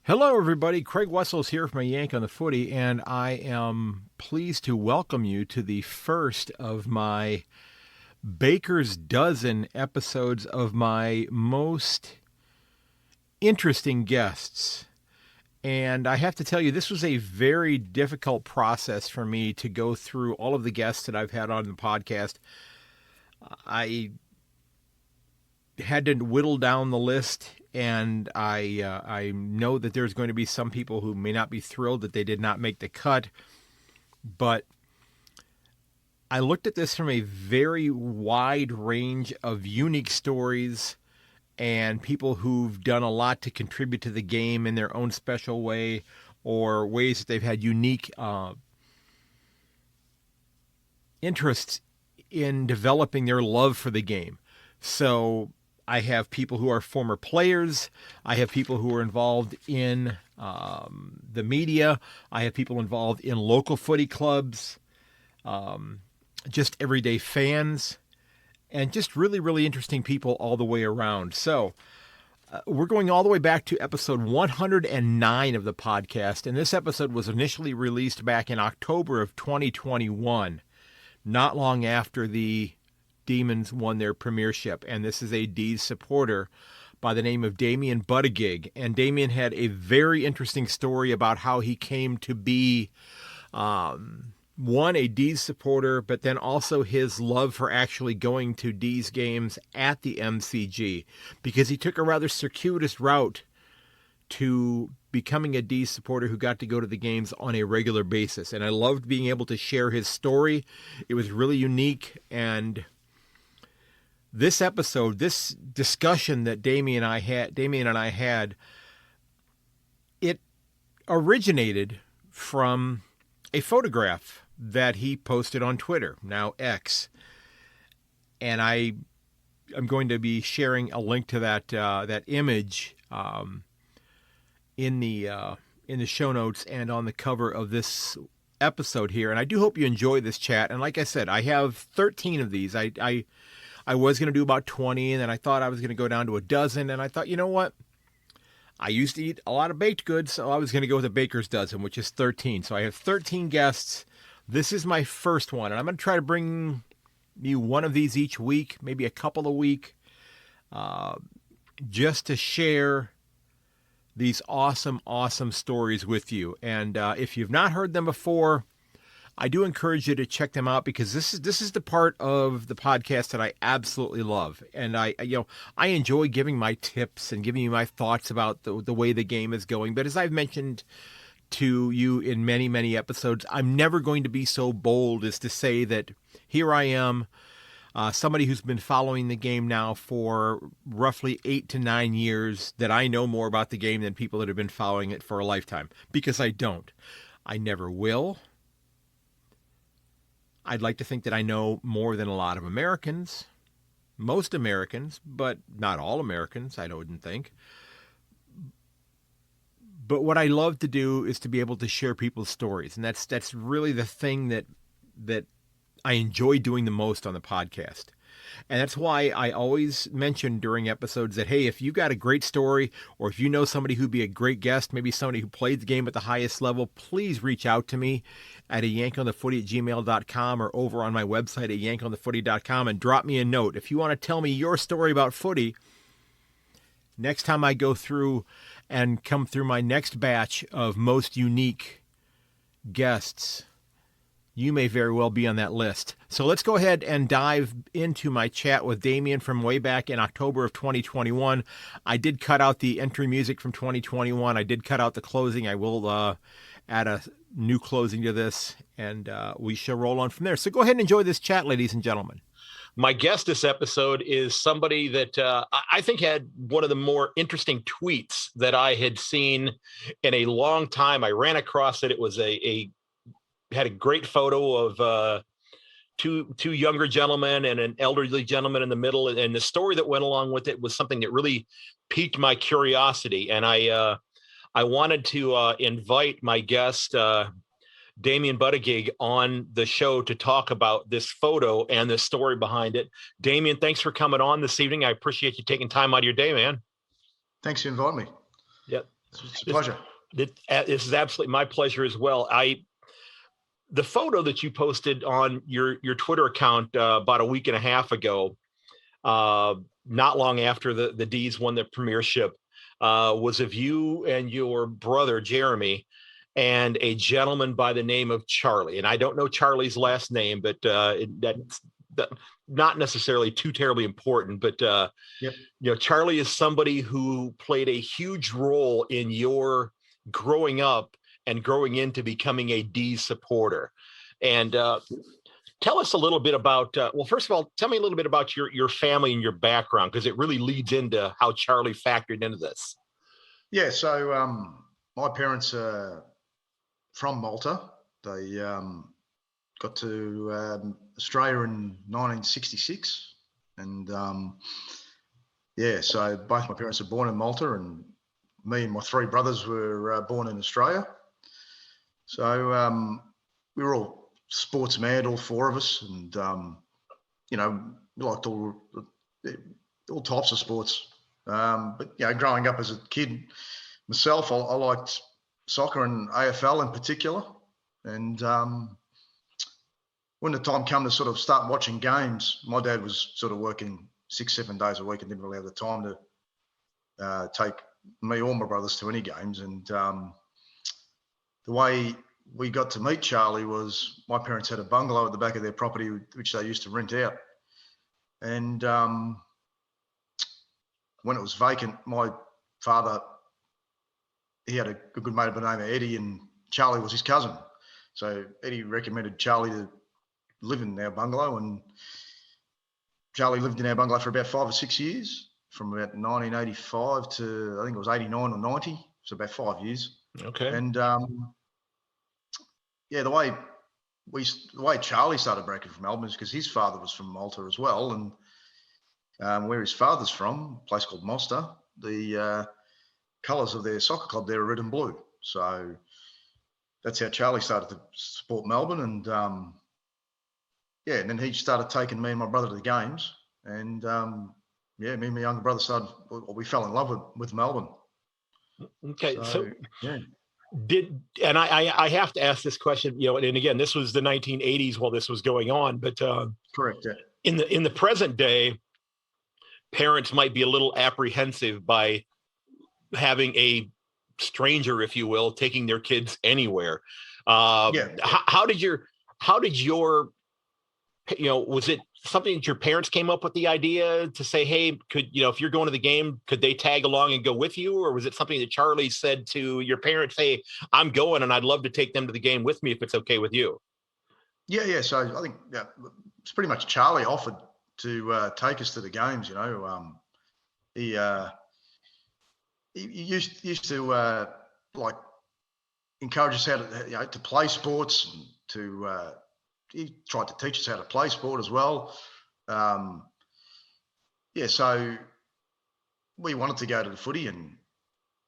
Hello, everybody. Craig Wessels here from Yank on the Footy, and I am pleased to welcome you to the first of my Baker's Dozen episodes of my most interesting guests. And I have to tell you, this was a very difficult process for me to go through all of the guests that I've had on the podcast. I had to whittle down the list, and I know that there's going to be some people who may not be thrilled that they did not make the cut, but I looked at this from a very wide range of unique stories and people who've done a lot to contribute to the game in their own special way, or ways that they've had unique interests in developing their love for the game. So I have people who are former players. I have people who are involved in the media. I have people involved in local footy clubs, just everyday fans, and just really, really interesting people all the way around. So we're going all the way back to episode 109 of the podcast, and this episode was initially released back in October of 2021, not long after the Demons won their premiership, and this is a D's supporter by the name of Damien Buttigieg. And Damien had a very interesting story about how he came to be, a D's supporter, but then also his love for actually going to D's games at the MCG, because he took a rather circuitous route to becoming a D's supporter who got to go to the games on a regular basis. And I loved being able to share his story. It was really unique, and this episode, this discussion that Damien and I had, it originated from a photograph that he posted on Twitter, now X, and I'm going to be sharing a link to that image in the show notes and on the cover of this episode here. And I do hope you enjoy this chat. And like I said, I have 13 of these. I was going to do about 20, and then I thought I was going to go down to a dozen, and I thought, you know what? I used to eat a lot of baked goods, so I was going to go with a Baker's Dozen, which is 13. So I have 13 guests. This is my first one, and I'm going to try to bring you one of these each week, maybe a couple a week, just to share these awesome, awesome stories with you. And if you've not heard them before, I do encourage you to check them out, because this is the part of the podcast that I absolutely love. And I enjoy giving my tips and giving you my thoughts about the way the game is going. But as I've mentioned to you in many, many episodes, I'm never going to be so bold as to say that here I am, somebody who's been following the game now for roughly 8 to 9 years, that I know more about the game than people that have been following it for a lifetime, because I don't. I never will. I'd like to think that I know more than a lot of Americans, most Americans, but not all Americans, I wouldn't think. But what I love to do is to be able to share people's stories, and that's really the thing that I enjoy doing the most on the podcast. And that's why I always mention during episodes that, hey, if you got a great story, or if you know somebody who'd be a great guest, maybe somebody who played the game at the highest level, please reach out to me at ayankonthefooty@gmail.com, or over on my website at ayankonthefooty.com, and drop me a note. If you want to tell me your story about footy, next time I go through and come through my next batch of most unique guests, you may very well be on that list. So let's go ahead and dive into my chat with Damien from way back in October of 2021. I did cut out the entry music from 2021. I did cut out the closing. I will add a new closing to this, and we shall roll on from there. So go ahead and enjoy this chat, ladies and gentlemen. My guest this episode is somebody that I think had one of the more interesting tweets that I had seen in a long time. I ran across it. It was had a great photo of two younger gentlemen and an elderly gentleman in the middle. And the story that went along with it was something that really piqued my curiosity. And I wanted to invite my guest, Damien Buttigieg, on the show to talk about this photo and the story behind it. Damien, thanks for coming on this evening. I appreciate you taking time out of your day, man. Thanks for inviting me. Yep. It's a pleasure. This is absolutely my pleasure as well. The photo that you posted on your Twitter account about a week and a half ago, not long after the D's won the premiership, was of you and your brother Jeremy and a gentleman by the name of Charlie. And I don't know Charlie's last name, but that's not necessarily too terribly important. But Yep. Charlie is somebody who played a huge role in your growing up and growing into becoming a D's supporter. And tell us a little bit about, well, first of all, tell me a little bit about your family and your background, because it really leads into how Charlie factored into this. Yeah, so my parents are from Malta. They got to Australia in 1966. And so both my parents were born in Malta, and me and my three brothers were born in Australia. So we were all sports mad, all four of us. And, we liked all types of sports. But growing up as a kid myself, I liked soccer and AFL in particular. And when the time came to sort of start watching games, my dad was sort of working 6-7 days a week and didn't really have the time to take me or my brothers to any games. And the way we got to meet Charlie was my parents had a bungalow at the back of their property, which they used to rent out. And when it was vacant, my father, he had a good mate by the name of Eddie, and Charlie was his cousin. So Eddie recommended Charlie to live in our bungalow, and Charlie lived in our bungalow for about 5 or 6 years, from about 1985 to I think it was 89 or 90, so about 5 years. Okay. And the way Charlie started breaking from Melbourne is because his father was from Malta as well, and where his father's from, a place called Mosta, the colours of their soccer club there are red and blue. So that's how Charlie started to support Melbourne, and and then he started taking me and my brother to the games, and me and my younger brother we fell in love with Melbourne. Okay, so I have to ask this question, and again, this was the 1980s while this was going on, but correct. Yeah. In the present day, parents might be a little apprehensive by having a stranger, if you will, taking their kids anywhere. How did your was it something that your parents came up with the idea to say, hey, could, if you're going to the game, could they tag along and go with you? Or was it something that Charlie said to your parents, hey, I'm going and I'd love to take them to the game with me if it's okay with you? Yeah. So I think it's pretty much Charlie offered to take us to the games. He used to encourage us how to play sports, and to he tried to teach us how to play sport as well. So we wanted to go to the footy, and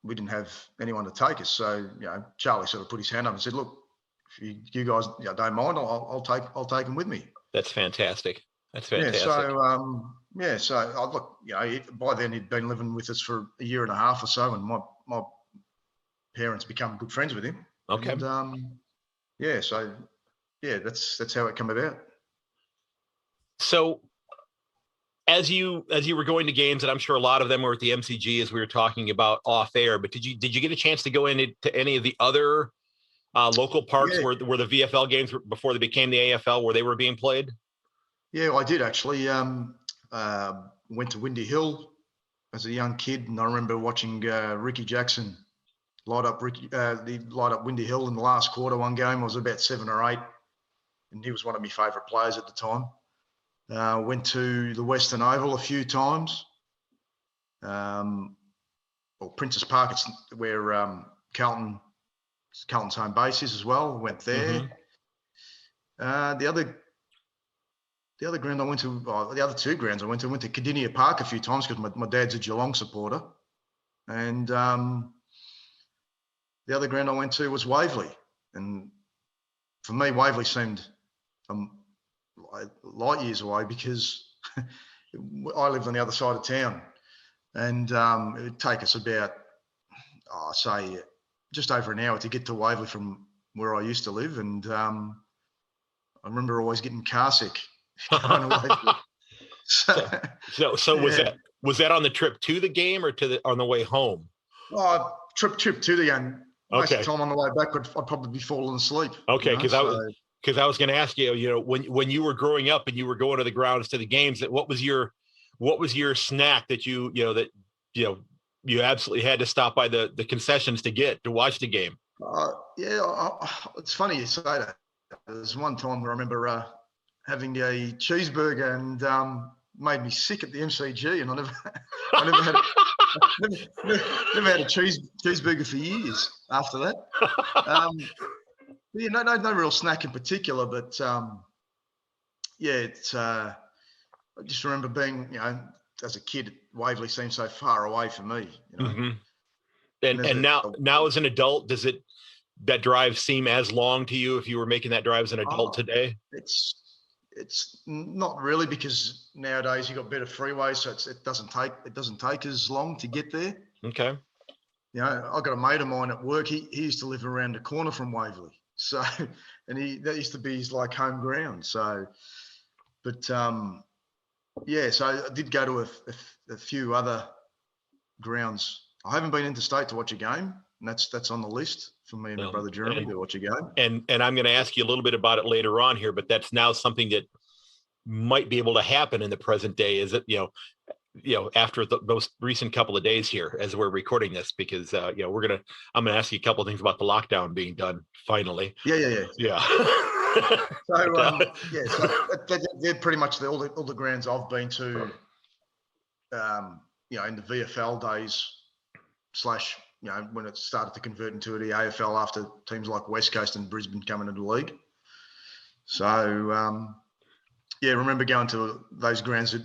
we didn't have anyone to take us. So Charlie sort of put his hand up and said, "Look, if you guys don't mind, I'll take them with me." That's fantastic. That's fantastic. By then he'd been living with us for a year and a half or so, and my parents become good friends with him. Okay. And, that's how it came about. So as you were going to games, and I'm sure a lot of them were at the MCG as we were talking about off air, but did you get a chance to go into any of the other local parks where the VFL games were, before they became the AFL, where they were being played? Yeah, I did actually. Went to Windy Hill as a young kid, and I remember watching Ricky Jackson light up Windy Hill in the last quarter. One game I was about 7 or 8, and he was one of my favourite players at the time. Went to the Western Oval a few times. Princess Park, it's where Carlton's home base is as well. Went there. The other ground I went to, the other two grounds I went to Cardinia Park a few times because my dad's a Geelong supporter. And the other ground I went to was Waverley. And for me, Waverley seemed light years away because I lived on the other side of town. And it would take us about say just over an hour to get to Waverley from where I used to live. And I remember always getting car sick going away. So yeah. was that on the trip to the game or on the way home? Trip to the game. Most Okay. of the time on the way back, I'd probably be falling asleep. Okay, because I was going to ask you, when you were growing up and you were going to the grounds to the games, what was your snack that you absolutely had to stop by the concessions to watch the game? It's funny you say that. There's one time where I remember having a cheeseburger and made me sick at the MCG, and I never had a cheeseburger for years after that. No real snack in particular, but I just remember being, as a kid, Waverley seemed so far away from me. Mm-hmm. And now as an adult, does that drive seem as long to you if you were making that drive as an adult today? It's not really, because nowadays you've got better freeways, so it doesn't take as long to get there. Okay. I've got a mate of mine at work. He used to live around the corner from Waverley, so that used to be his home ground. So, but so I did go to a few other grounds. I haven't been interstate to watch a game, and that's on the list for me and my brother Jeremy to watch a game. And I'm going to ask you a little bit about it later on here, but that's now something that might be able to happen in the present day. Is it, after the most recent couple of days here as we're recording this, because I'm going to ask you a couple of things about the lockdown being done finally. Yeah. So they're pretty much all the grounds I've been to, in the VFL days / when it started to convert into the AFL after teams like West Coast and Brisbane coming into the league. So, I remember going to those grounds that,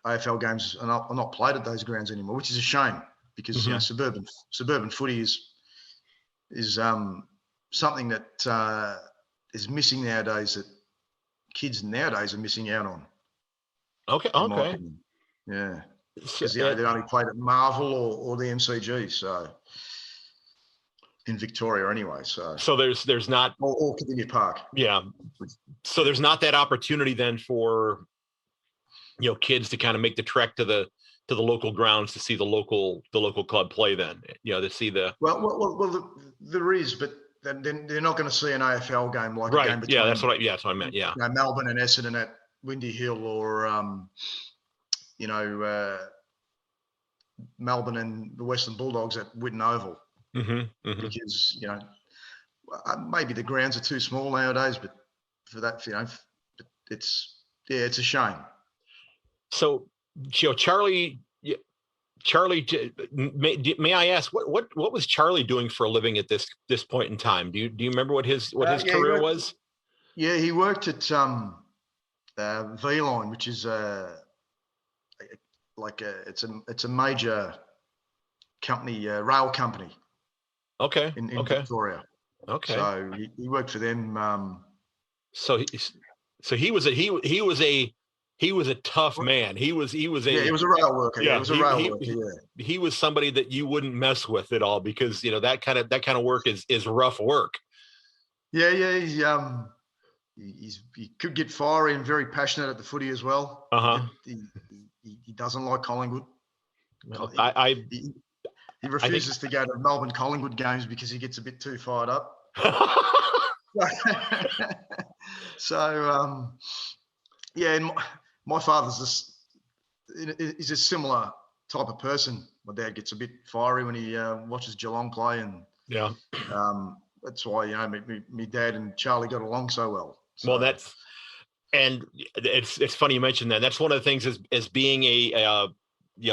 AFL games are not played at those grounds anymore, which is a shame, because, suburban footy is something that is missing nowadays, that kids nowadays are missing out on. Okay. Yeah. Because they only played at Marvel or the MCG, so in Victoria anyway. So there's not or Kardinia Park. Yeah. So there's not that opportunity then for kids to kind of make the trek to the local grounds to see the local club play. Then to see the well there is, but then they're not going to see an AFL game a game between. Yeah, that's what I meant. Yeah, Melbourne and Essendon at Windy Hill, or Melbourne and the Western Bulldogs at Whitten Oval, because maybe the grounds are too small nowadays, but for that, it's a shame. So, Charlie, may I ask what was Charlie doing for a living at this point in time? Do you remember what his career was? Yeah, he worked at V-Line, which is it's a major company, rail company. Okay. In Victoria. Okay. So he worked for them. So he was a tough man. He was a rail worker. Yeah, he was a rail worker. Yeah. He was somebody that you wouldn't mess with at all, because that kind of work is rough work. Yeah. He could get fiery and very passionate at the footy as well. He doesn't like Collingwood. Well, he refuses to go to Melbourne Collingwood games because he gets a bit too fired up. So and my father's is a similar type of person. My dad gets a bit fiery when he watches Geelong play, and that's why me dad and Charlie got along so well. So. Well, it's funny you mentioned that. That's one of the things as being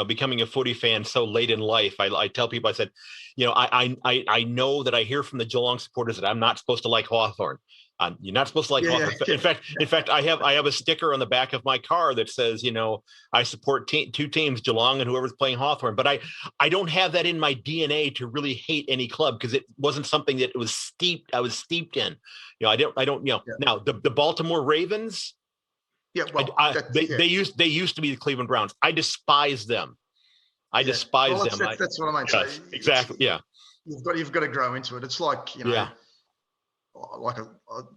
becoming a footy fan so late in life. I tell people, I said, I know that I hear from the Geelong supporters that I'm not supposed to like Hawthorn. You're not supposed to like Hawthorn. Yeah. In fact, I have a sticker on the back of my car that says, I support two teams, Geelong and whoever's playing Hawthorn. But I don't have that in my DNA to really hate any club, because it wasn't something that I was steeped in. I don't. Now the Baltimore Ravens. Yeah, well, they used to be the Cleveland Browns. I despise them. I Yeah. despise Well, them. that's what I mean. Yes, So exactly. Yeah. you've got to grow into it. It's like, Yeah.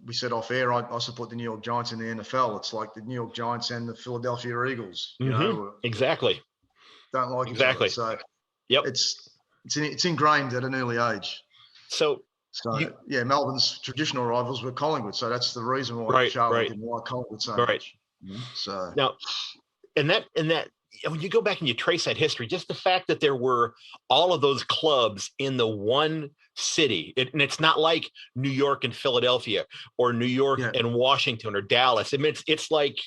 We said off air, I support the New York Giants in the NFL. It's like the New York Giants and the Philadelphia Eagles. Exactly. Don't like each other. So Yep. it's ingrained at an early age. So Melbourne's traditional rivals were Collingwood. So that's the reason why Charlie didn't like Collingwood so much. So now, and that when you go back and you trace that history, just the fact that there were all of those clubs in the one city, and it's not like New York and Philadelphia or New York and Washington or Dallas. I mean, it's like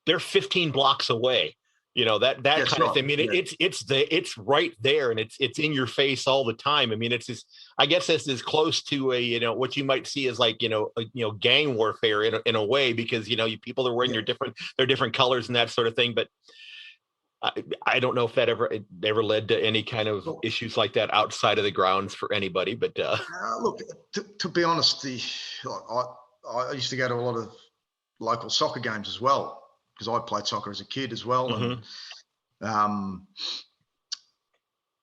they're 15 blocks away. That kind of thing. I mean, it's right there, and it's in your face all the time. I mean, I guess it's as close to a what you might see as like gang warfare in a way, because people are wearing their different colors and that sort of thing. But I don't know if that ever led to any kind of issues like that outside of the grounds for anybody. But look, to be honest, I used to go to a lot of local soccer games as well, because I played soccer as a kid as well. And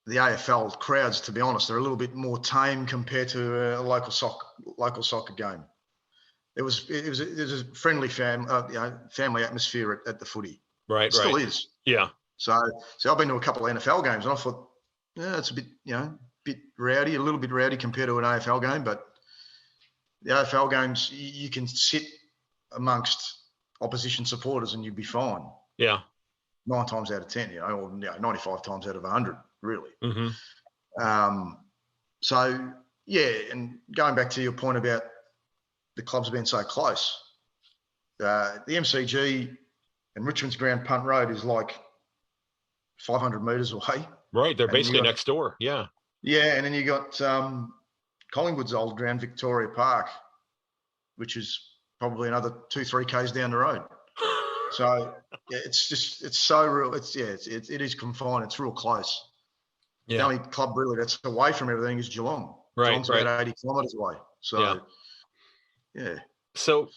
the AFL crowds, to be honest, are a little bit more tame compared to a local soccer game. It was a friendly family atmosphere at the footy. Right. It still is. Yeah. So I've been to a couple of NFL games, and I thought, it's a bit bit rowdy, a little bit rowdy compared to an AFL game. But the AFL games, you can sit amongst opposition supporters and you'd be fine. Yeah. 9 times out of 10, or 95 times out of 100, really. So and going back to your point about the clubs being so close, the MCG and Richmond's Ground Punt Road is like 500 metres away. Right, they're basically next door. Yeah. Yeah, and then you got Collingwood's old ground, Victoria Park, which is probably another 2-3 k's down the road. So it's so real. It is confined. It's real close. Yeah. The only club really that's away from everything is Geelong. Right. Geelong's about 80 kilometres away. So yeah. So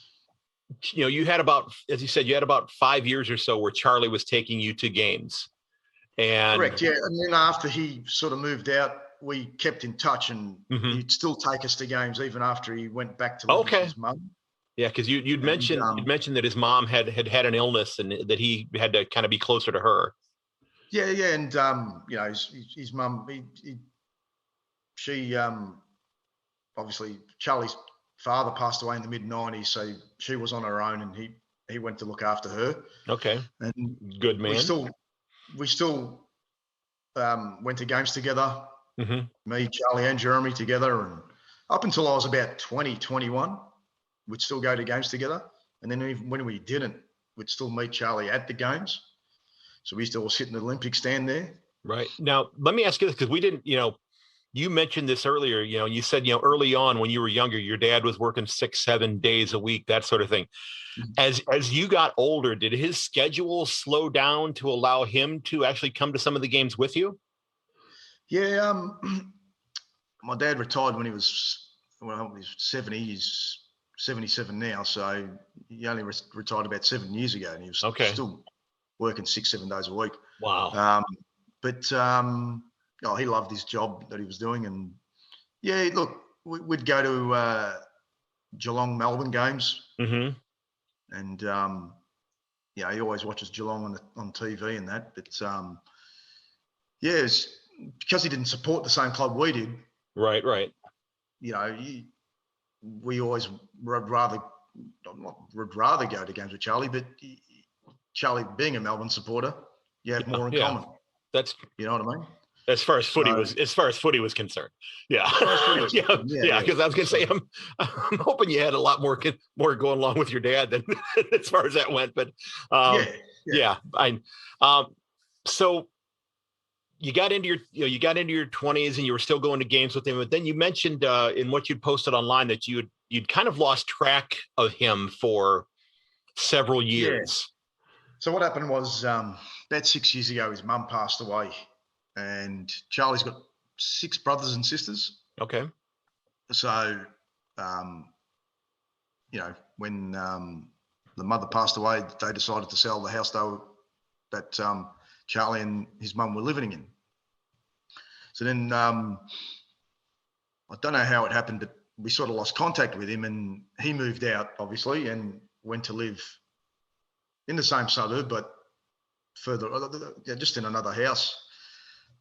you had about, as you said, 5 years or so where Charlie was taking you to games. And correct. Yeah, and then after he sort of moved out, we kept in touch, and he'd still take us to games even after he went back to live with his mum. Yeah, because you'd mentioned that his mom had an illness and that he had to kind of be closer to her. Yeah, and his mum, she obviously Charlie's father passed away in the mid-90s, so she was on her own, and he went to look after her. Okay, and good man. We still went to games together. Me, Charlie, and Jeremy together, and up until I was about 20, 21. We'd still go to games together. And then even when we didn't, we'd still meet Charlie at the games. So we used to all sit in the Olympic stand there. Right. Now, let me ask you this, because we didn't, you mentioned this earlier, you said, early on when you were younger, your dad was working 6-7 days a week, that sort of thing. As you got older, did his schedule slow down to allow him to actually come to some of the games with you? Yeah. My dad retired when he was 70. He's 77 now, so he only retired about 7 years ago, and he was still working 6-7 days a week. Wow. But he loved his job that he was doing, and look, we'd go to Geelong Melbourne games, and he always watches Geelong on TV and that. But it's because he didn't support the same club we did. Right. We always would rather go to games with Charlie, but Charlie being a Melbourne supporter, you have more in common. That's, you know what I mean? As far as footy was concerned, because I was going to say, I'm hoping you had a lot more going along with your dad than as far as that went. But so you got into your 20s and you were still going to games with him, but then you mentioned in what you'd posted online that you'd kind of lost track of him for several years. So what happened was about 6 years ago, his mum passed away, and Charlie's got 6 brothers and sisters. Okay. So, when the mother passed away, they decided to sell the house that Charlie and his mum were living in. So then I don't know how it happened, but we sort of lost contact with him, and he moved out, obviously, and went to live in the same suburb, but further, just in another house.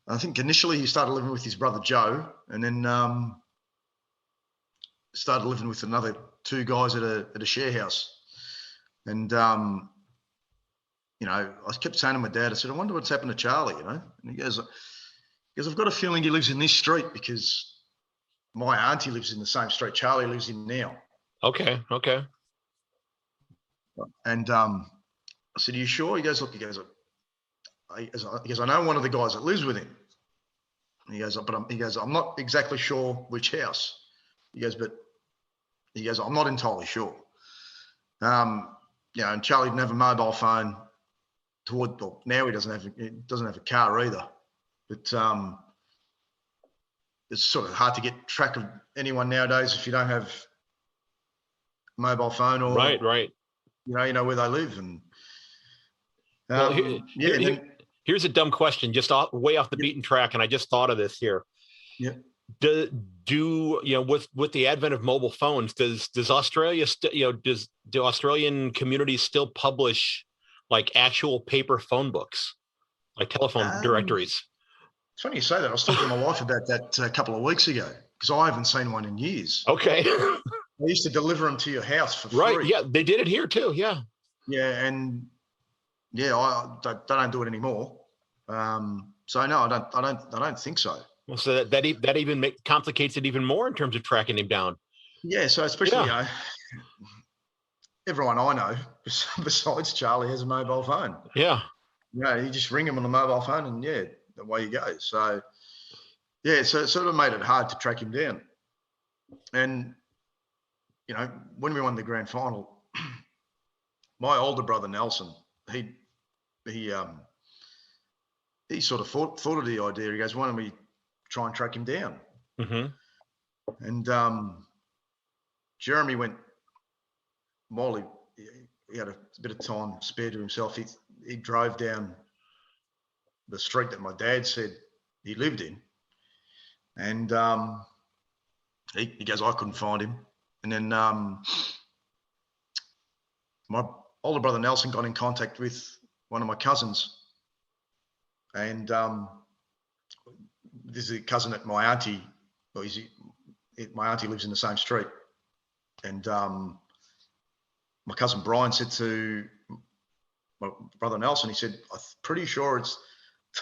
I think initially he started living with his brother Joe, and then started living with another two guys at a share house. And I kept saying to my dad, I said, I wonder what's happened to Charlie, And he goes, I've got a feeling he lives in this street because my auntie lives in the same street Charlie lives in now. Okay. And I said, are you sure? He goes, look, I know one of the guys that lives with him. And he goes, I'm not exactly sure which house. He goes, I'm not entirely sure. And Charlie didn't have a mobile phone. Now he doesn't have a car either. But it's sort of hard to get track of anyone nowadays if you don't have a mobile phone or right. You know where they live. And here's a dumb question, just way off the beaten track, and I just thought of this here. Yeah. Do with the advent of mobile phones, does Australia do Australian communities still publish like actual paper phone books, like telephone directories? It's funny you say that. I was talking to my wife about that a couple of weeks ago because I haven't seen one in years. Okay. They used to deliver them to your house for free. Right. Yeah, they did it here too. Yeah. Yeah, and they don't do it anymore. So no, I don't think so. Well, so that even complicates it even more in terms of tracking him down. Yeah. So especially everyone I know besides Charlie has a mobile phone. Yeah. You just ring him on the mobile phone, and away you go. So so it sort of made it hard to track him down. And when we won the grand final, my older brother Nelson, he sort of thought of the idea. He goes, why don't we try and track him down? Mm-hmm. And Jeremy went, while he had a bit of time spare to himself, he drove down the street that my dad said he lived in. And he goes, I couldn't find him. And then my older brother Nelson got in contact with one of my cousins. And this is a cousin at my auntie. My auntie lives in the same street. And my cousin Brian said to my brother Nelson, he said, I'm pretty sure it's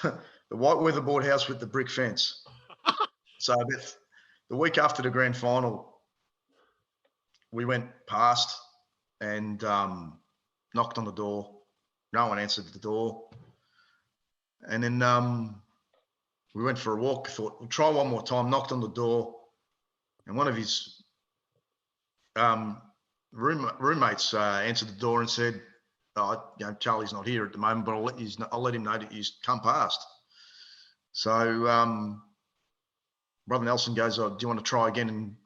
the white weatherboard house with the brick fence. So the week after the grand final, we went past and knocked on the door. No one answered the door. And then we went for a walk, thought we'll try one more time, knocked on the door. And one of his roommates answered the door and said, Charlie's not here at the moment, but I'll let him know that you come past. So Brother Nelson goes, do you want to try again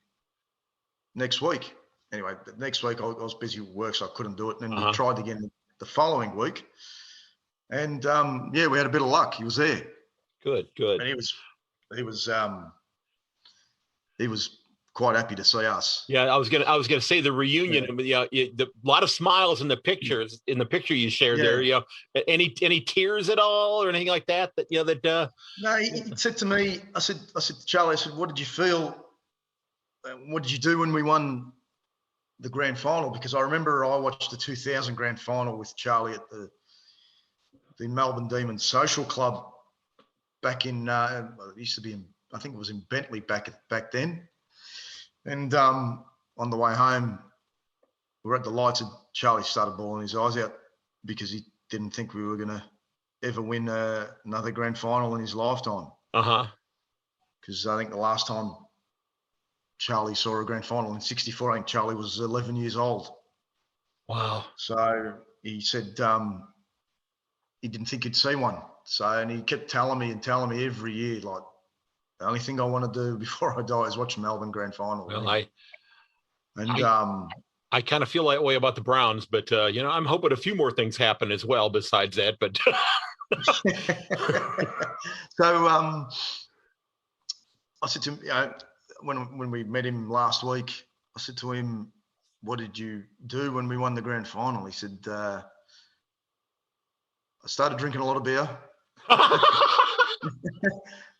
next week? Anyway, next week I was busy with work, so I couldn't do it. And then we tried again the following week. And we had a bit of luck. He was there. Good. And he was quite happy to see us. Yeah, I was gonna say the reunion. Yeah, a lot of smiles in the pictures. In the picture you shared there, any tears at all or anything like that? No, he said to me, I said to Charlie, I said, what did you feel? What did you do when we won the grand final? Because I remember I watched the 2000 grand final with Charlie at the Melbourne Demons Social Club back in it used to be I think it was in Bentley back then. And on the way home, we were at the lights and Charlie started bawling his eyes out because he didn't think we were going to ever win another grand final in his lifetime. Because I think the last time Charlie saw a grand final in '64, I think Charlie was 11 years old. Wow. So he said he didn't think he'd see one. And he kept telling me every year, like, the only thing I want to do before I die is watch Melbourne grand final. Well, I kind of feel that way about the Browns, but I'm hoping a few more things happen as well besides that. But So I said to him, when we met him last week, I said to him, "What did you do when we won the grand final?" He said, "I started drinking a lot of beer."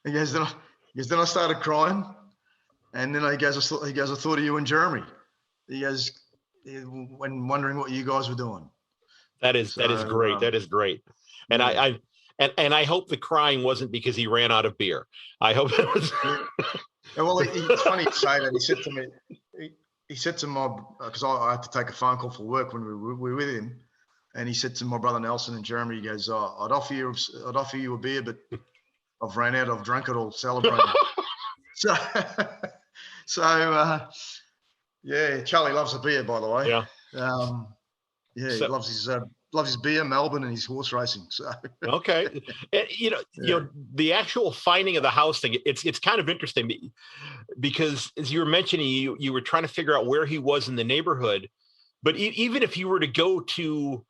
He goes, then I started crying, and then he goes, I thought of you and Jeremy. He goes, when wondering what you guys were doing. That is great. That is great. And yeah. I hope the crying wasn't because he ran out of beer. I hope it was. Well, it's funny you say that. He said to me, he said to my, because I had to take a phone call for work when we were with him, and he said to my brother Nelson and Jeremy, he goes, I'd offer you a beer, but I've ran out. I've drunk it all, celebrating. Yeah, Charlie loves a beer, by the way. Yeah. He loves his beer, Melbourne, and his horse racing. So okay, you know, the actual finding of the house thing. It's kind of interesting because, as you were mentioning, you were trying to figure out where he was in the neighborhood. But even if you were to go to,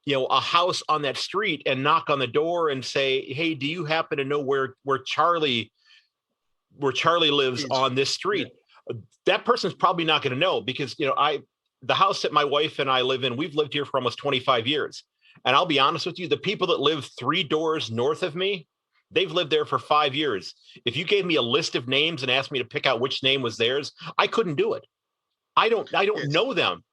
a house on that street and knock on the door and say, "Hey, do you happen to know where Charlie lives on this street?" Yeah. That person's probably not going to know because, the house that my wife and I live in, we've lived here for almost 25 years. And I'll be honest with you, the people that live 3 doors north of me, they've lived there for 5 years. If you gave me a list of names and asked me to pick out which name was theirs, I couldn't do it. I don't know them.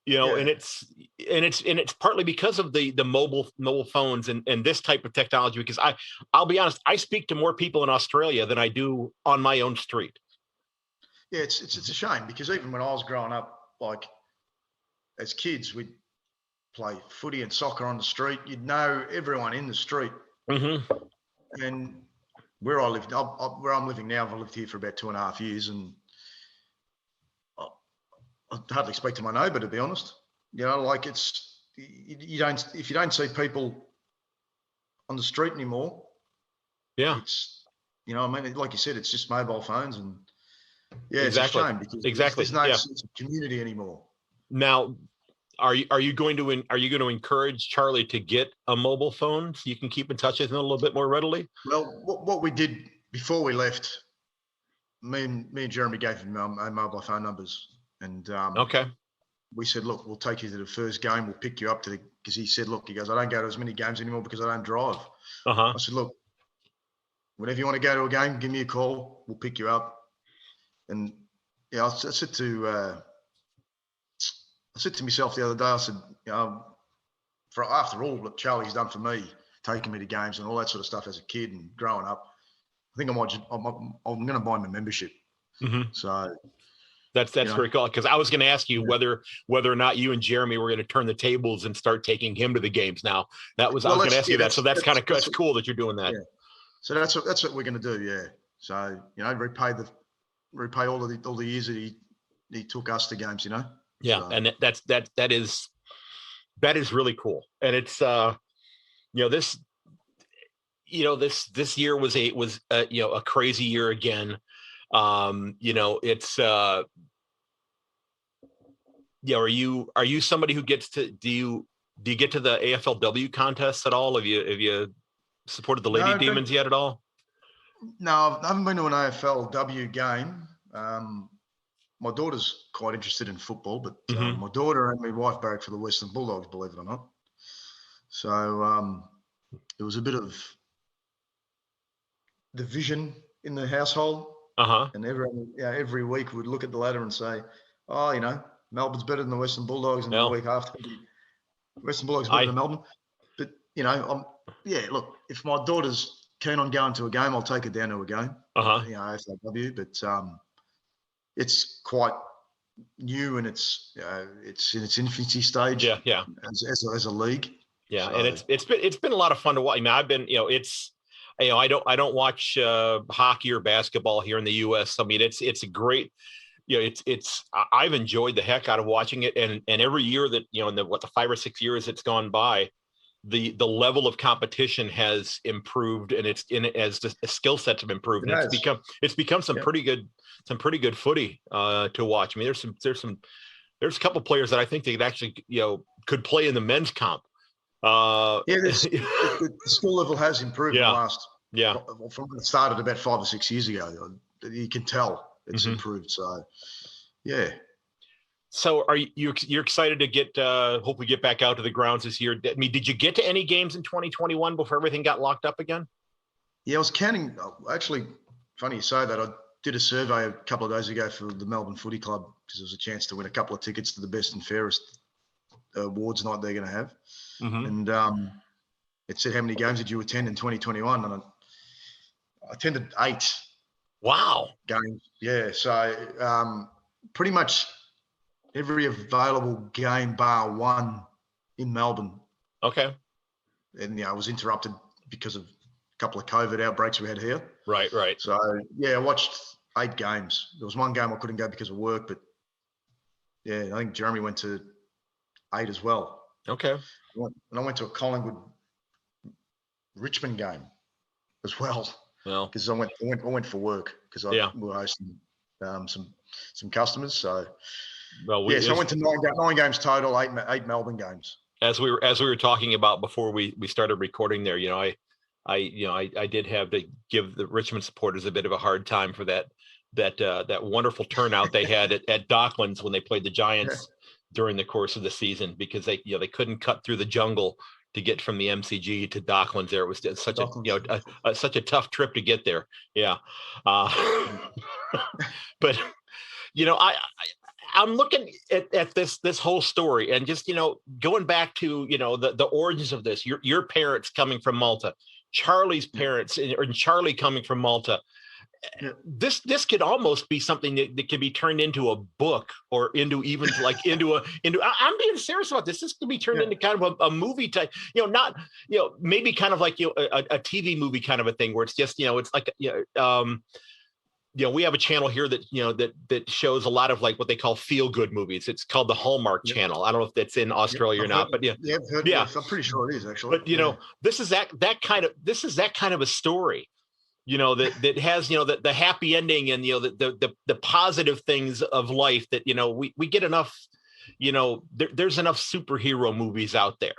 And it's partly because of the mobile phones and this type of technology, because I'll be honest, I speak to more people in Australia than I do on my own street. Yeah, it's a shame because even when I was growing up, like as kids, we'd play footy and soccer on the street. You'd know everyone in the street. Mm-hmm. And where I live, where I'm living now, I've lived here for about 2.5 years, and I hardly speak to my neighbour, to be honest. Like if you don't see people on the street anymore. Yeah. It's, like you said, it's just mobile phones and. Yeah, exactly. It's a shame because there's no sense of community anymore. Now, are you going to encourage Charlie to get a mobile phone so you can keep in touch with him a little bit more readily? Well, what we did before we left, me and Jeremy gave him our mobile phone numbers, and okay, we said, look, we'll take you to the first game. We'll pick you up because he said, look, he goes, I don't go to as many games anymore because I don't drive. I said, look, whenever you want to go to a game, give me a call. We'll pick you up. And I said to myself the other day, I said, for after all that Charlie's done for me, taking me to games and all that sort of stuff as a kid and growing up, I think I'm going to buy him a membership. Mm-hmm. So that's very cool. Because I was going to ask you whether or not you and Jeremy were going to turn the tables and start taking him to the games. Now I was going to ask you that. So that's cool that you're doing that. Yeah. So that's what we're going to do. Yeah. So repay all the years that he took us to games, Yeah, so. And that is really cool. And it's this year was a crazy year again. It's are you somebody who gets to do you get to the AFLW contests at all? Have you supported the Lady Demons yet at all? No, I haven't been to an AFLW game. My daughter's quite interested in football, but my daughter and my wife barrack for the Western Bulldogs, believe it or not. So there was a bit of division in the household. And every week we'd look at the ladder and say, Melbourne's better than the Western Bulldogs, and the week after, Western Bulldogs better than Melbourne. But, look, if my daughter's keen on going to a game, I'll take her down to a game. AFLW, but it's quite new and it's in its infancy stage. Yeah. As a league. Yeah, so. And it's been a lot of fun to watch. I mean, I've been, I don't watch hockey or basketball here in the U.S. I mean, it's a great. I've enjoyed the heck out of watching it, and every year that in the 5 or 6 years it's gone by, the level of competition has improved, and as the skill sets have improved, and it's become some pretty good footy to watch. I mean, there's a couple players that I think they could actually could play in the men's comp. Yeah, the skill level has improved in the last. Yeah. From when it started about 5 or 6 years ago, you can tell it's improved. So, yeah. So, are you're excited to get hopefully get back out to the grounds this year? I mean, did you get to any games in 2021 before everything got locked up again? Yeah, I was counting. Actually, funny you say that. I did a survey a couple of days ago for the Melbourne Footy Club because there was a chance to win a couple of tickets to the best and fairest awards night they're going to have. And it said, how many games did you attend in 2021? And I attended 8. Wow. Games. Yeah. So pretty much every available game bar one in Melbourne. Okay. And, I was interrupted because of a couple of COVID outbreaks we had here. Right. So, yeah, I watched 8 games. There was one game I couldn't go because of work, but, yeah, I think Jeremy went to 8 as well. Okay. And I went to a Collingwood Richmond game as well. Well, because I went for work because we were hosting some customers. So so I went to 9 games total, 8 Melbourne games. As we were talking about before we started recording there, I did have to give the Richmond supporters a bit of a hard time for that wonderful turnout they had at Docklands when they played the Giants during the course of the season, because they couldn't cut through the jungle to get from the MCG to Docklands. There, it was such such a tough trip to get there. Yeah, but I'm looking at this whole story and just going back to the origins of this. Your parents coming from Malta, Charlie's parents, and Charlie coming from Malta. Yeah. This could almost be something that can be turned into a book or into I'm being serious about this. This could be turned into kind of a movie type, not, maybe kind of like, a TV movie kind of a thing where it's just, it's like, we have a channel here that, that shows a lot of like what they call feel good movies. It's called the Hallmark Channel. I don't know if that's in Australia or not, but I'm pretty sure it is actually. But this is that kind of a story. That has the happy ending and the positive things of life that we get enough. There's enough superhero movies out there.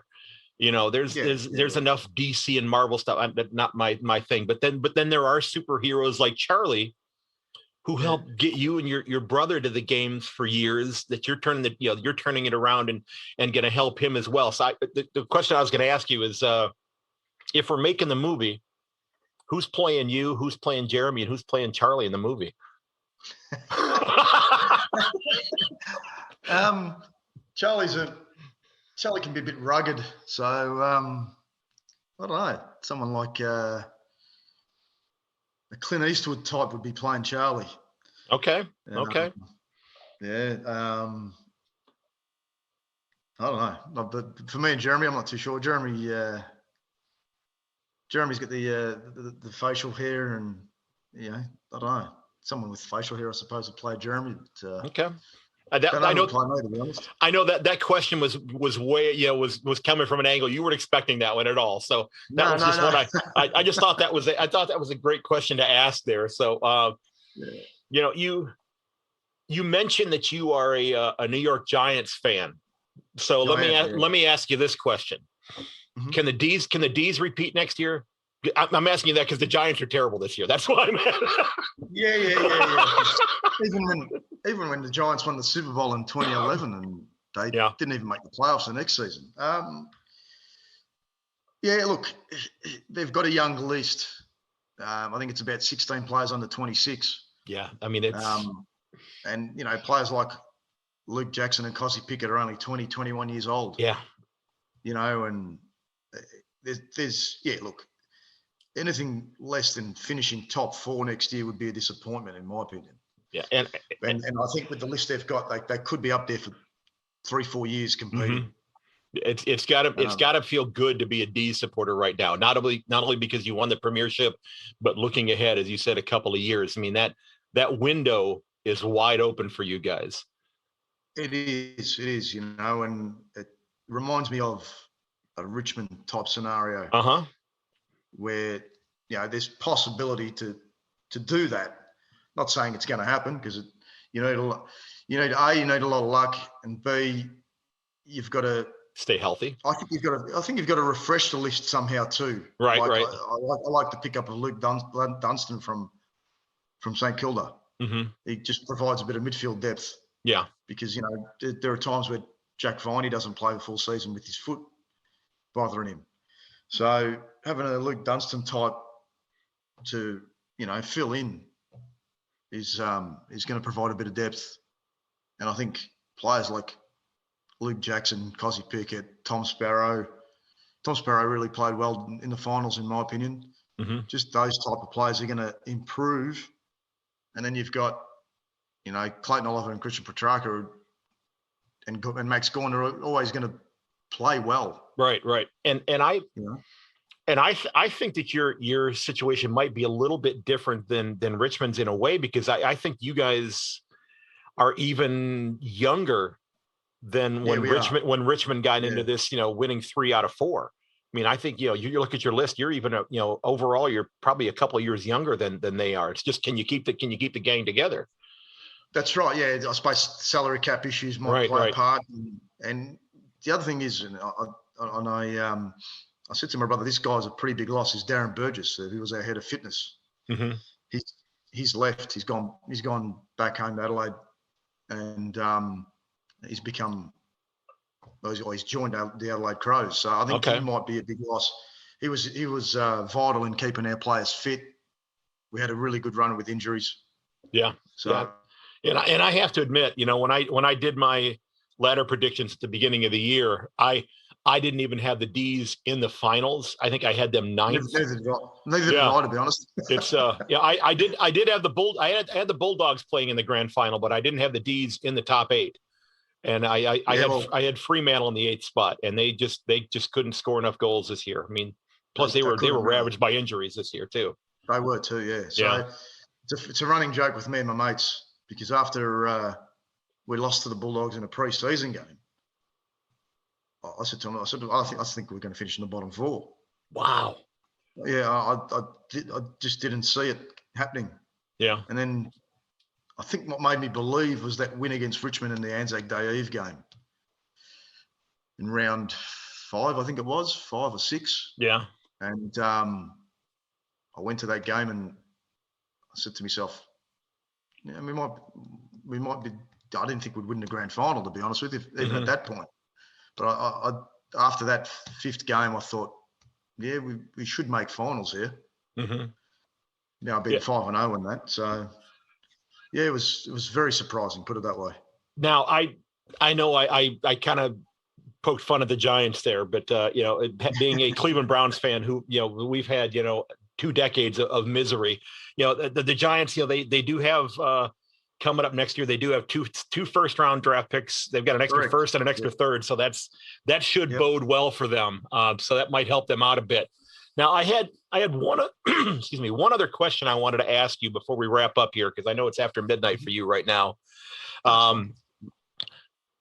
There's enough DC and Marvel stuff. Not my thing. But then there are superheroes like Charlie, who helped get you and your brother to the games for years. That you're turning it around and going to help him as well. So the question I was going to ask you is, if we're making the movie, who's playing you, who's playing Jeremy, and who's playing Charlie in the movie? Charlie can be a bit rugged. So, I don't know. Someone like a Clint Eastwood type would be playing Charlie. Okay. Yeah. I don't know. But for me and Jeremy, I'm not too sure. Jeremy's got the facial hair, and I don't know, someone with facial hair, I suppose, would play Jeremy. But, okay. I know. To be honest. I know that question was way was coming from an angle you weren't expecting that one at all. So that was just what I just thought that was a great question to ask there. So you mentioned that you are a New York Giants fan. So let me ask you this question. Mm-hmm. Can the D's repeat next year? I'm asking you that because the Giants are terrible this year. That's why I'm asking. Yeah. Even when the Giants won the Super Bowl in 2011 and they didn't even make the playoffs the next season. Look, they've got a young list. I think it's about 16 players under 26. Yeah, I mean it's and players like Luke Jackson and Cossie Pickett are only 20, 21 years old. Yeah. And look, anything less than finishing top 4 next year would be a disappointment, in my opinion. Yeah, and I think with the list they've got, they could be up there for 3-4 years competing. Mm-hmm. It's got to feel good to be a D supporter right now. Not only because you won the premiership, but looking ahead, as you said, a couple of years. I mean that window is wide open for you guys. It is, and it reminds me of a Richmond type scenario. Where there's possibility to do that. Not saying it's going to happen, because you need a lot of luck, and B, you've got to Stay healthy. I think you've got to refresh the list somehow too. Right, like, right. I like to pick up a Luke Dunstan from St Kilda. Mm-hmm. He just provides a bit of midfield depth. Yeah. Because, you know, there are times where Jack Viney doesn't play the full season with his foot bothering him. So having a Luke Dunstan type to, you know, fill in is going to provide a bit of depth. And I think players like Luke Jackson, Cosy Pickett, Tom Sparrow really played well in the finals, in my opinion. Mm-hmm. Just those type of players are going to improve. And then you've got, you know, Clayton Oliver and Christian Petrarca and Max Gawn are always going to play well. Right. And I, you know? And I think that your situation might be a little bit different than Richmond's in a way, because I think you guys are even younger than when Richmond got into this, you know, winning 3 out of 4. I mean, I think, you know, you look at your list, you're even, you know, overall, you're probably a couple of years younger than they are. It's just, can you keep the gang together? That's right. Yeah, I suppose salary cap issues might play a part. And the other thing is, and I said to my brother, this guy's a pretty big loss. Is Darren Burgess, who was our head of fitness. Mm-hmm. He's left. He's gone back home to Adelaide, and he's joined the Adelaide Crows. So I think he might be a big loss. He was vital in keeping our players fit. We had a really good run with injuries. Yeah. So. Yeah. And I have to admit, you know, when I did my ladder predictions at the beginning of the year, I didn't even have the D's in the finals. I think I had them 9th. Neither did I, to be honest. It's I did have I had the Bulldogs playing in the grand final, but I didn't have the D's in the top 8. And I had Fremantle in the 8th spot, and they just couldn't score enough goals this year. I mean, plus they were ravaged by injuries this year too. They were too, yeah. So it's a running joke with me and my mates, because after we lost to the Bulldogs in a pre-season game, I said to him, I think we're going to finish in the bottom 4. Wow. Yeah, I just didn't see it happening. Yeah. And then I think what made me believe was that win against Richmond in the Anzac Day Eve game in round 5, I think it was 5 or 6. Yeah. And I went to that game and I said to myself, yeah, we might be. I didn't think we'd win the grand final, to be honest with you, even at that point. But I after that 5th game, I thought, yeah, we should make finals here. Mm-hmm. Now I've been 5-0 in that, so yeah, it was very surprising, put it that way. Now I know I kind of poked fun at the Giants there, but you know, being a Cleveland Browns fan, who, you know, we've had, you know, 2 decades of misery. You know, the Giants, you know, they do have coming up next year, they do have two first-round draft picks. They've got an extra first and an extra third, so that should bode well for them. So that might help them out a bit. Now, I had one one other question I wanted to ask you before we wrap up here, because I know it's after midnight for you right now.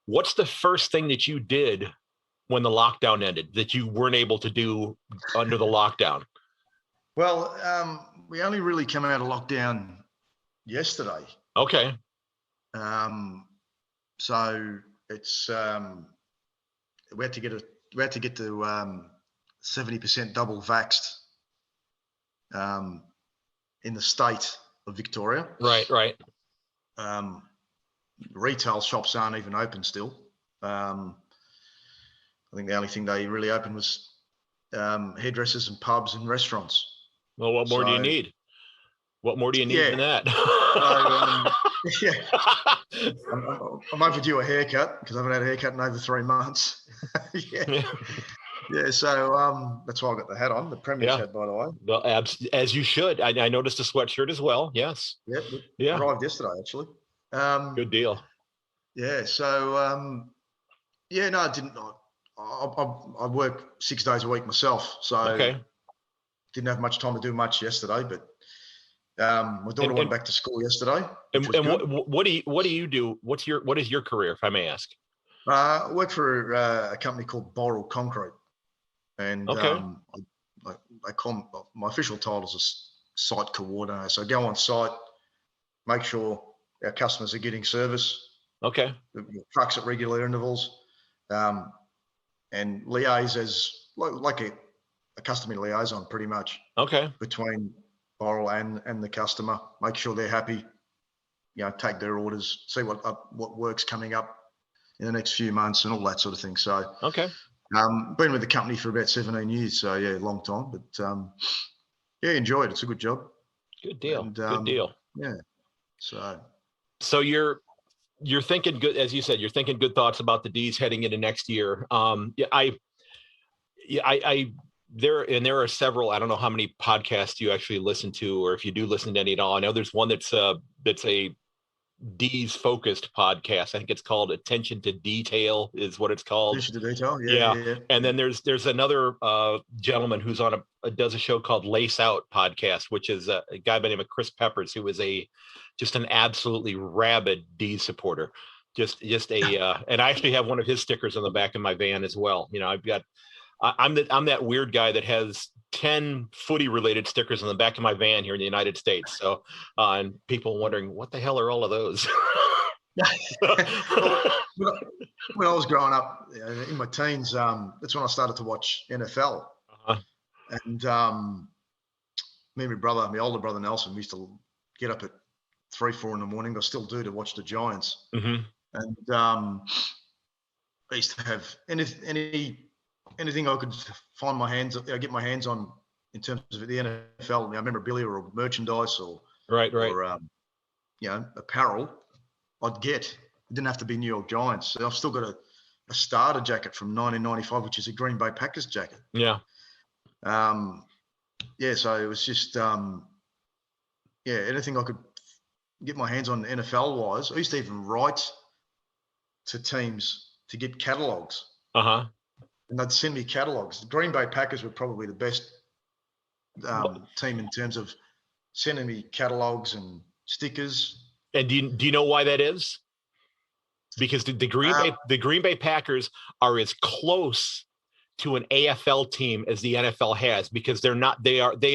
What's the first thing that you did when the lockdown ended that you weren't able to do under the lockdown? Well, we only really came out of lockdown yesterday. Okay. So it's we had to get to 70% double vaxxed in the state of Victoria. Right. Retail shops aren't even open still. I think the only thing they really opened was hairdressers and pubs and restaurants. Well, what more do you need? What more do you need than that? I'm overdue a haircut because I haven't had a haircut in over 3 months. So that's why I got the hat on, the Premier's hat, by the way. Well, as you should. I noticed a sweatshirt as well. Yes. Yeah. Arrived yesterday, actually. Good deal. Yeah. So, I didn't. I work 6 days a week myself, so didn't have much time to do much yesterday. But my daughter went back to school yesterday. And what do you do? What is your career, if I may ask? I work for a company called Boral Concrete, and I call my official title is a site coordinator. So I go on site, make sure our customers are getting service. Okay. The trucks at regular intervals. and liaise as like a customer liaison pretty much. Okay. Between Boral and the customer, make sure they're happy, take their orders, see what work's coming up in the next few months and all that sort of thing. So, okay. Been with the company for about 17 years. So yeah, long time, but yeah, enjoy it. It's a good job. Good deal. And, good deal. Yeah. So you're thinking good, as you said, you're thinking good thoughts about the D's heading into next year. There are several. I don't know how many podcasts you actually listen to, or if you do listen to any at all. I know there's one that's a D's focused podcast. I think it's called Attention to Detail is what it's called. Attention to Detail. Yeah. And then there's another gentleman who's on does a show called Lace Out podcast, which is a guy by the name of Chris Peppers, who is just an absolutely rabid D's supporter. And I actually have one of his stickers on the back of my van as well. I'm that weird guy that has 10 footy related stickers on the back of my van here in the United States. So, and people wondering what the hell are all of those? When I was growing up in my teens, that's when I started to watch NFL. And me and my older brother Nelson, we used to get up at 3-4 in the morning. I still do, to watch the Giants. Mm-hmm. And I used to have anything I could get my hands on in terms of the NFL, memorabilia or merchandise or apparel, I'd get. It didn't have to be New York Giants. So I've still got a starter jacket from 1995, which is a Green Bay Packers jacket. Yeah. So it was just anything I could get my hands on NFL wise. I used to even write to teams to get catalogs. Uh-huh. And they'd send me catalogs. The Green Bay Packers were probably the best team in terms of sending me catalogs and stickers. And do you know why that is? Because the Green Bay Packers are as close to an AFL team as the NFL has, because they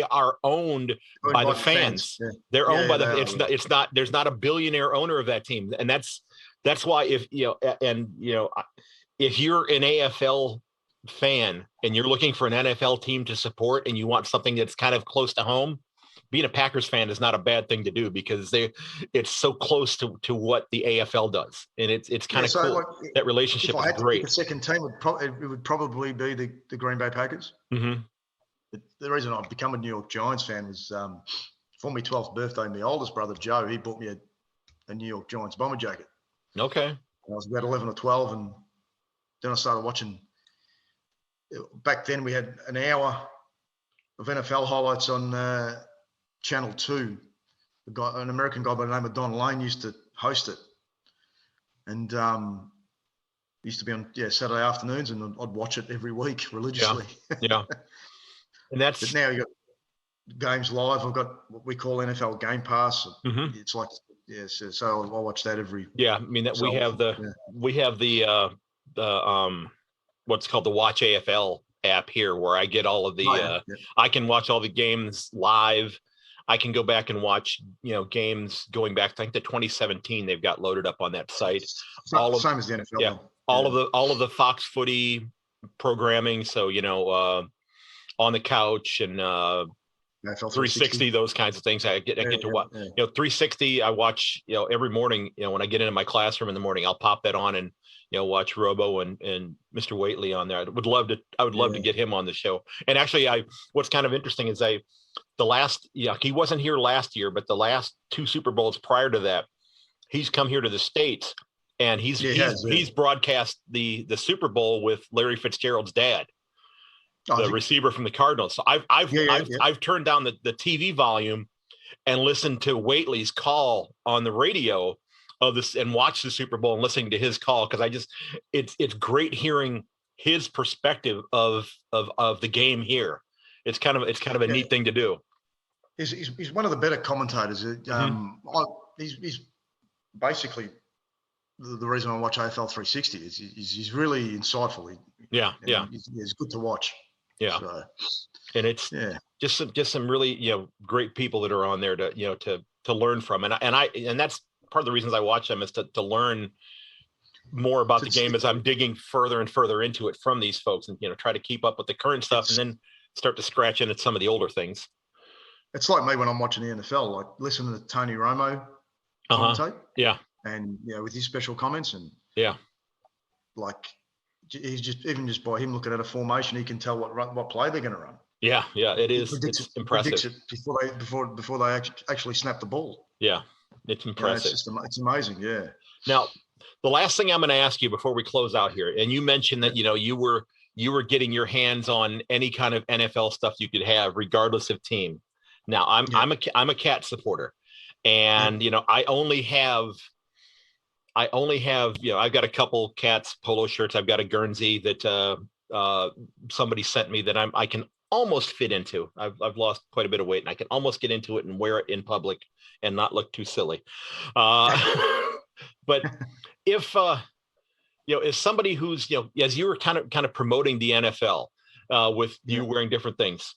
are owned by the fans. Yeah. They're owned by there's not a billionaire owner of that team. And that's why if you're an AFL fan and you're looking for an NFL team to support and you want something that's kind of close to home, being a Packers fan is not a bad thing to do, because it's so close to what the AFL does, and it's kind of cool. Like, that relationship is great. The second team would probably be the Green Bay Packers. Mm-hmm. The reason I've become a New York Giants fan was for my 12th birthday, my oldest brother Joe, he bought me a New York Giants bomber jacket. Okay. I was about 11 or 12, and then I started watching. Back then we had an hour of NFL highlights on Channel 2. An American guy by the name of Don Lane used to host it, and used to be on Saturday afternoons, and I'd watch it every week religiously. Yeah. And but now you got games live. I've got what we call NFL Game Pass. Mm-hmm. It's like so I watch that every. Yeah, I mean that we have the what's called the Watch AFL app here, where I get all of the I can watch all the games live. I can go back and watch, games going back to, I think, the 2017 they've got loaded up on that site. Same as the NFL. Yeah. All of the Fox Footy programming. So, On the Couch and 360, those kinds of things. I get to watch. 360. I watch. Every morning. When I get into my classroom in the morning, I'll pop that on and watch Robo and Mr. Waitley on there. I would love to get him on the show. And actually, what's kind of interesting is he wasn't here last year, but the last 2 Super Bowls prior to that, he's come here to the States, and he's broadcast the Super Bowl with Larry Fitzgerald's dad, the receiver from the Cardinals. So I've turned down the TV volume and listened to Waitley's call on the radio of this, and watch the Super Bowl and listening to his call, because it's great hearing his perspective of the game here. It's kind of a neat thing to do. He's one of the better commentators. He's basically the reason I watch AFL 360 is he's really insightful. He's good to watch. Yeah. So, and it's just some really great people that are on there to learn from, and that's part of the reasons I watch them, is to learn more about the It's game as I'm digging further and further into it from these folks, and try to keep up with the current stuff, and then start to scratch in at some of the older things. it's like me when I'm watching the NFL, like listening to Tony Romo commentate, Yeah, and with his special comments, and yeah, like he's just by him looking at a formation, he can tell what play they're going to run. yeah. It is. It's impressive. Predicts it before they actually snap the ball. Yeah, it's impressive. It's amazing. Yeah. Now, the last thing I'm going to ask you before we close out here, and you mentioned that you were getting your hands on any kind of NFL stuff you could have, regardless of team. Now, I'm a Cat supporter, and I only have I've got a couple Cats polo shirts. I've got a Guernsey that somebody sent me that I can almost fit into. I've lost quite a bit of weight, and I can almost get into it and wear it in public and not look too silly. But if as somebody who's as you were kind of promoting the NFL with you wearing different things,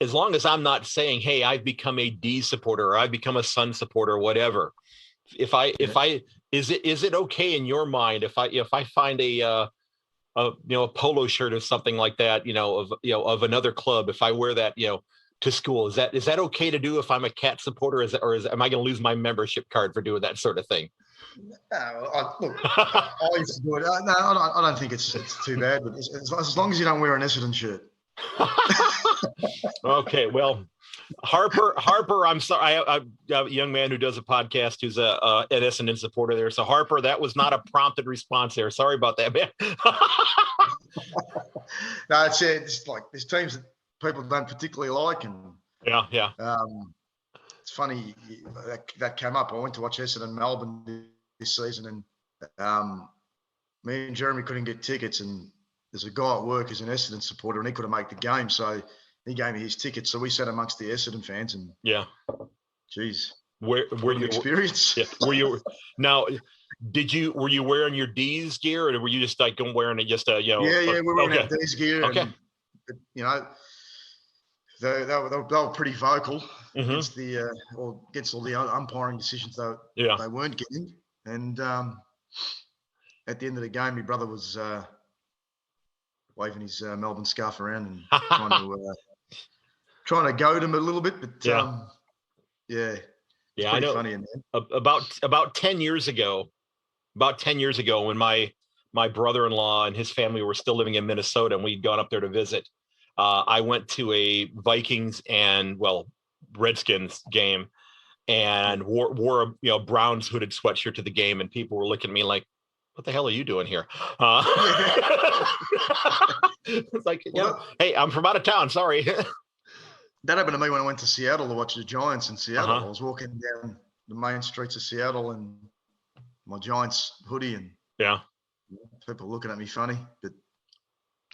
as long as I'm not saying, hey, I've become a D supporter or I've become a Sun supporter or whatever, is it okay in your mind if I find a polo shirt or something like that, of another club, if I wear that, to school, is that okay to do if I'm a Cat supporter? Am I going to lose my membership card for doing that sort of thing? Look, I used to do it. No, I don't think it's too bad, but as long as you don't wear an Essendon shirt. Okay, well, Harper, I'm sorry, I have a young man who does a podcast who's an Essendon supporter there. So Harper, that was not a prompted response there. Sorry about that, man. No, it's like there's teams that people don't particularly like, and yeah. It's funny that came up. I went to watch Essendon Melbourne this season, and me and Jeremy couldn't get tickets, and there's a guy at work who's an Essendon supporter, and he couldn't make the game, so he gave me his tickets. So we sat amongst the Essendon fans, and geez, were you experience? Yeah, were you now? Were you wearing your D's gear, or were you just like wearing it just we were wearing our D's gear. Okay. And, they were pretty vocal against against all the umpiring decisions they weren't getting. And at the end of the game, my brother was waving his Melbourne scarf around and trying to goad him a little bit. But it's I know. Funny in there. About 10 years ago, when my brother-in-law and his family were still living in Minnesota, and we'd gone up there to visit, I went to a Vikings and Redskins game, and wore a Browns hooded sweatshirt to the game, and people were looking at me like, "What the hell are you doing here?" It's like, hey, I'm from out of town. Sorry. That happened to me when I went to Seattle to watch the Giants in Seattle. I was walking down the main streets of Seattle in my Giants hoodie, and people looking at me funny.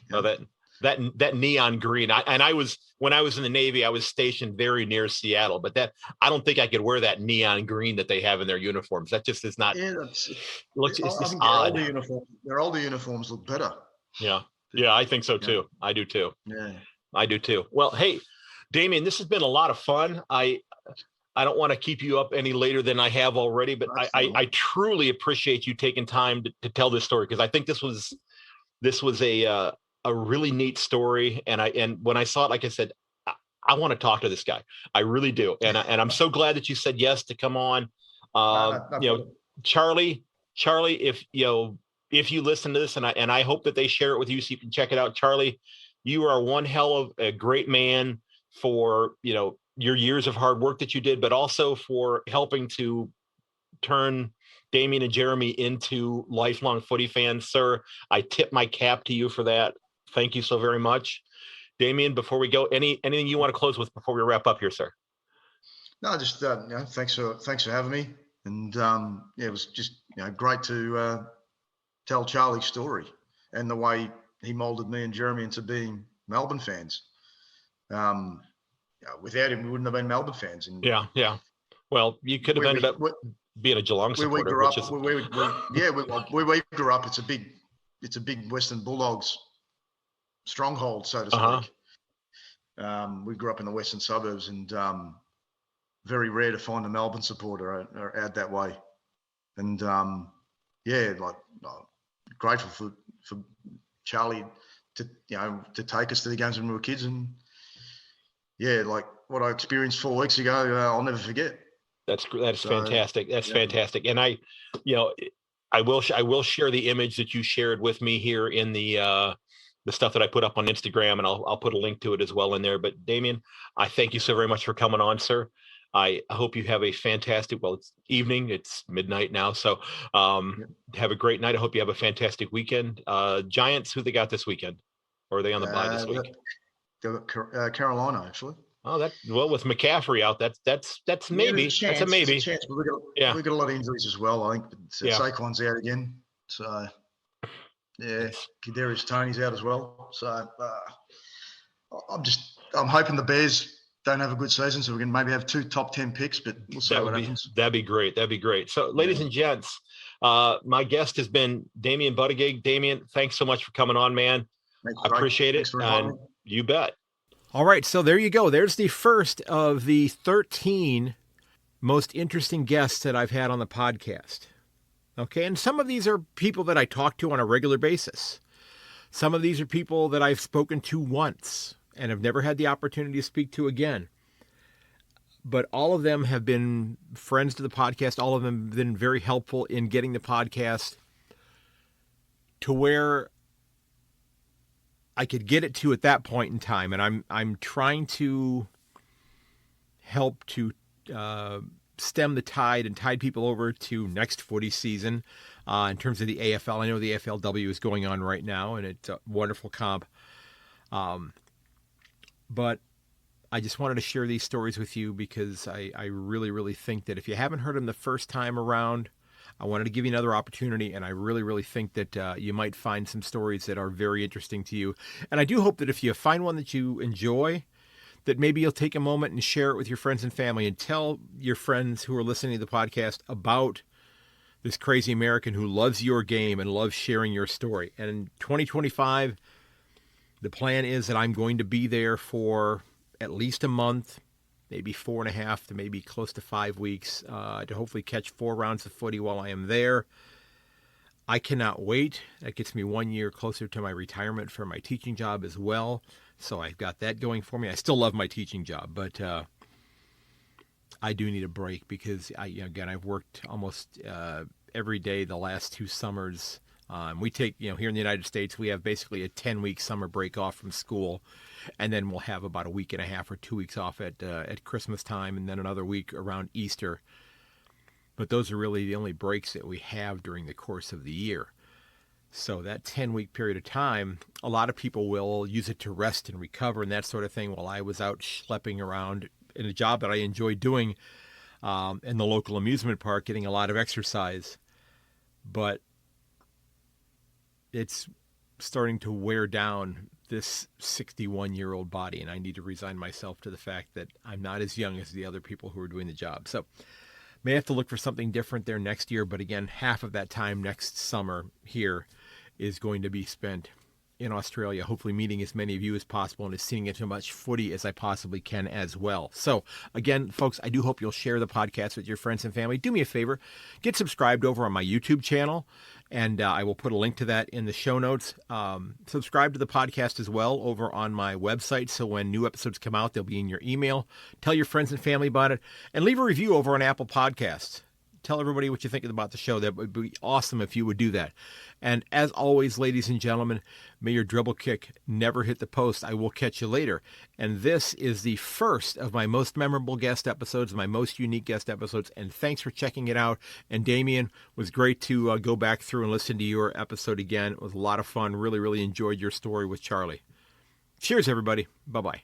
But that neon green. When I was in the Navy, I was stationed very near Seattle, but I don't think I could wear that neon green that they have in their uniforms. That just is not. Yeah, it's just odd. Their older uniforms look better. Yeah, I think so too. I do too. Yeah, I do too. Well, hey, Damien, this has been a lot of fun. I don't want to keep you up any later than I have already, but I truly appreciate you taking time to tell this story, because I think this was a really neat story. And when I saw it, like I said, I want to talk to this guy. I really do. And I'm so glad that you said yes to come on. Charlie, if you listen to this, and I hope that they share it with you so you can check it out. Charlie, you are one hell of a great man for, your years of hard work that you did, but also for helping to turn Damien and Jeremy into lifelong footy fans. Sir, I tip my cap to you for that. Thank you so very much. Damien, before we go, anything you want to close with before we wrap up here, sir? No, just thanks for having me. And it was just great to tell Charlie's story and the way he molded me and Jeremy into being Melbourne fans. Without him, we wouldn't have been Melbourne fans. And yeah. Well, you could have ended up being a Geelong supporter. Where we grew up, it's a big Western Bulldogs stronghold, so to speak. We grew up in the western suburbs, and very rare to find a Melbourne supporter out that way. And yeah, like grateful for Charlie to take us to the games when we were kids, and yeah, like what I experienced 4 weeks ago, I'll never forget. That's fantastic. That's fantastic. And I will share the image that you shared with me here in the stuff that I put up on Instagram, and I'll put a link to it as well in there. But Damien, I thank you so very much for coming on, sir. I hope you have a fantastic, it's evening, it's midnight now. So have a great night. I hope you have a fantastic weekend. Giants, who they got this weekend? Or are they on the bye this week? They've got Carolina, actually. Oh, with McCaffrey out, that's maybe. That's a maybe. There's a chance, but we've got a lot of injuries as well. I think Saquon's out again. So yeah, Kadarius Toney's out as well. So I'm hoping the Bears don't have a good season, so we can maybe have 2 top 10 picks, but we'll see what happens. That'd be great. So, ladies and gents, my guest has been Damien Buttigieg. Damien, thanks so much for coming on, man. I appreciate it. And you bet. All right, so there you go. There's the first of the 13 most interesting guests that I've had on the podcast. Okay, and some of these are people that I talk to on a regular basis. Some of these are people that I've spoken to once and have never had the opportunity to speak to again. But all of them have been friends to the podcast. All of them have been very helpful in getting the podcast to where I could get it to at that point in time. And I'm trying to help to stem the tide and tide people over to next footy season in terms of the AFL. I know the AFLW is going on right now, and it's a wonderful comp. But I just wanted to share these stories with you because I really, really think that if you haven't heard them the first time around, I wanted to give you another opportunity, and I really, really think that you might find some stories that are very interesting to you. And I do hope that if you find one that you enjoy, that maybe you'll take a moment and share it with your friends and family and tell your friends who are listening to the podcast about this crazy American who loves your game and loves sharing your story. And in 2025, the plan is that I'm going to be there for at least a month, maybe 4.5 to maybe close to 5 weeks, to hopefully catch 4 rounds of footy while I am there. I cannot wait. That gets me 1 year closer to my retirement for my teaching job as well. So I've got that going for me. I still love my teaching job, but I do need a break because I've worked almost every day the last 2 summers. We take, here in the United States, we have basically a 10-week summer break off from school, and then we'll have about 1.5 weeks or 2 weeks off at Christmas time, and then another week around Easter. But those are really the only breaks that we have during the course of the year. So that 10-week period of time, a lot of people will use it to rest and recover and that sort of thing, while I was out schlepping around in a job that I enjoyed doing in the local amusement park, getting a lot of exercise. But it's starting to wear down this 61-year-old body, and I need to resign myself to the fact that I'm not as young as the other people who are doing the job. So may have to look for something different there next year, but again, half of that time next summer here is going to be spent in Australia, hopefully meeting as many of you as possible and seeing as much footy as I possibly can as well. So again, folks, I do hope you'll share the podcast with your friends and family. Do me a favor, get subscribed over on my YouTube channel, and I will put a link to that in the show notes. Subscribe to the podcast as well over on my website, so when new episodes come out, they'll be in your email. Tell your friends and family about it, and leave a review over on Apple Podcasts. Tell everybody what you think about the show. That would be awesome if you would do that. And as always, ladies and gentlemen, may your dribble kick never hit the post. I will catch you later. And this is the first of my most memorable guest episodes, my most unique guest episodes. And thanks for checking it out. And Damien, it was great to go back through and listen to your episode again. It was a lot of fun. Really, really enjoyed your story with Charlie. Cheers, everybody. Bye-bye.